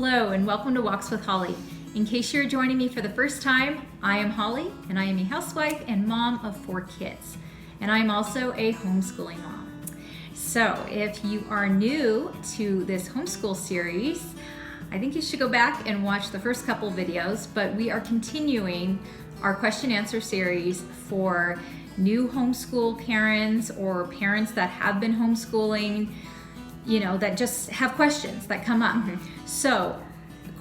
Hello and welcome to Walks with Holly. In case you're joining me for the first time, I am Holly and I am a housewife and mom of 4 kids. And I am also a homeschooling mom. So if you are new to this homeschool series, I think you should go back and watch the first couple videos, but we are continuing our question answer series for new homeschool parents or parents that have been homeschooling, you know, that just have questions that come up. So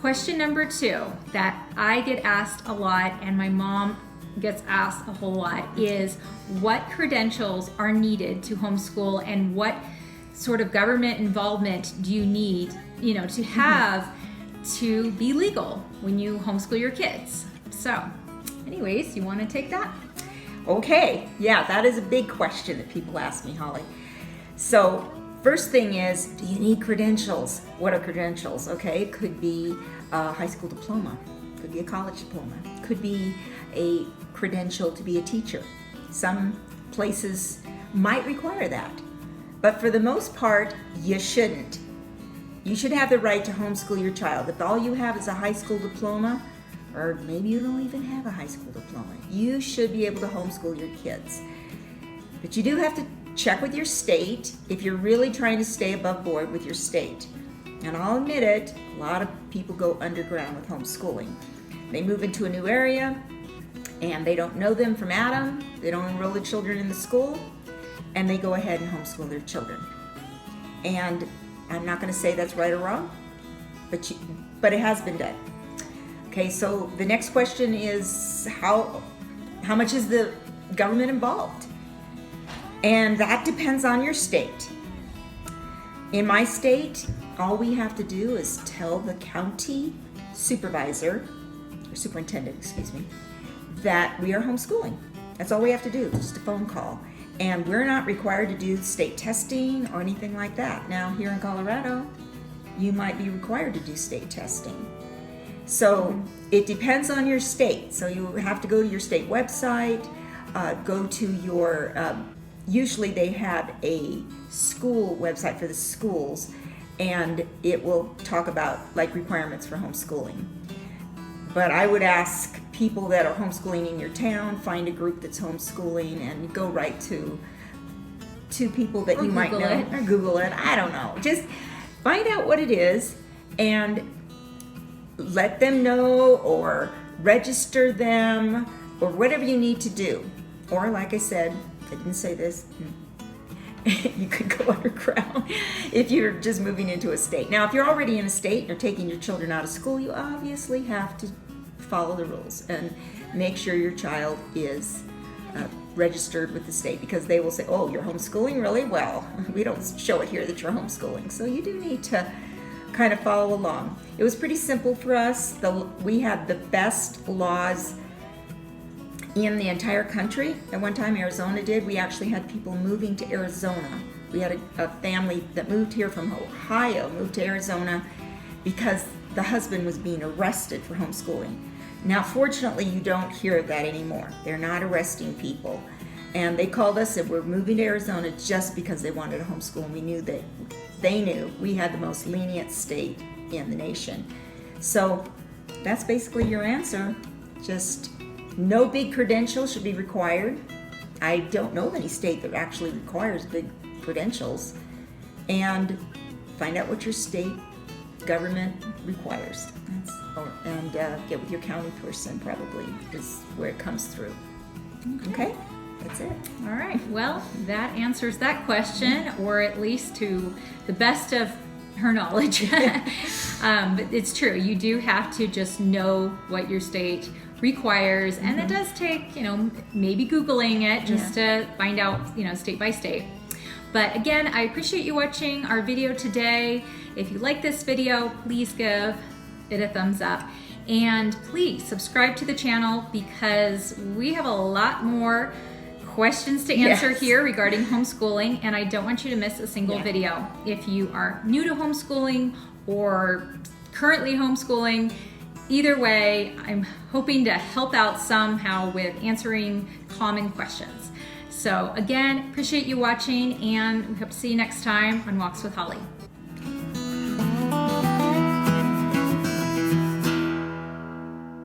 question number 2 that I get asked a lot and my mom gets asked a whole lot is what credentials are needed to homeschool and what sort of government involvement do you need, you know, to have to be legal when you homeschool your kids. So anyways, you want to take that? Okay, yeah, that is a big question that people ask me, Holly. So first thing is, do you need credentials? What are credentials? Okay, it could be a high school diploma, could be a college diploma, could be a credential to be a teacher. Some places might require that, but for the most part, you shouldn't. You should have the right to homeschool your child. If all you have is a high school diploma, or maybe you don't even have a high school diploma, you should be able to homeschool your kids. But you do have to check with your state if you're really trying to stay above board with your state. And I'll admit it, a lot of people go underground with homeschooling. They move into a new area and they don't know them from Adam, they don't enroll the children in the school, and they go ahead and homeschool their children. And I'm not going to say that's right or wrong, but it has been done. Okay, so the next question is how much is the government involved? And that depends on your state. In my state, all we have to do is tell the county supervisor, or superintendent, excuse me, that we are homeschooling. That's all we have to do, just a phone call. And we're not required to do state testing or anything like that. Now, here in Colorado, you might be required to do state testing. So it depends on your state. So you have to go to your state website, go to your, usually they have a school website for the schools, and it will talk about like requirements for homeschooling. But I would ask people that are homeschooling in your town, find a group that's homeschooling and go right to people that you might know, or Google it, I don't know. Just find out what it is and let them know or register them or whatever you need to do. Or like I said, I didn't say this, you could go underground if you're just moving into a state. Now, if you're already in a state and you're taking your children out of school, you obviously have to follow the rules and make sure your child is registered with the state, because they will say, oh, you're homeschooling? Really? Well, we don't show it here that you're homeschooling. So you do need to kind of follow along. It was pretty simple for us. We had the best laws in the entire country. At one time, Arizona did. We actually had people moving to Arizona. We had a family that moved here from Ohio, moved to Arizona because the husband was being arrested for homeschooling. Now, fortunately, you don't hear of that anymore. They're not arresting people. And they called us and we're moving to Arizona just because they wanted to homeschool, and we knew that they knew we had the most lenient state in the nation. So that's basically your answer. Just no big credentials should be required. I don't know of any state that actually requires big credentials. And find out what your state government requires. And get with your county person, probably is where it comes through. Okay? That's it. All right, well, that answers that question, or at least to the best of her knowledge. But it's true, you do have to just know what your state requires, and it does take, you know, maybe Googling it just to find out, you know, state by state. But again, I appreciate you watching our video today. If you like this video, please give it a thumbs up. And please subscribe to the channel, because we have a lot more questions to answer here regarding homeschooling, and I don't want you to miss a single video. If you are new to homeschooling or currently homeschooling, either way, I'm hoping to help out somehow with answering common questions. So again, appreciate you watching, and we hope to see you next time on Walks with Holly.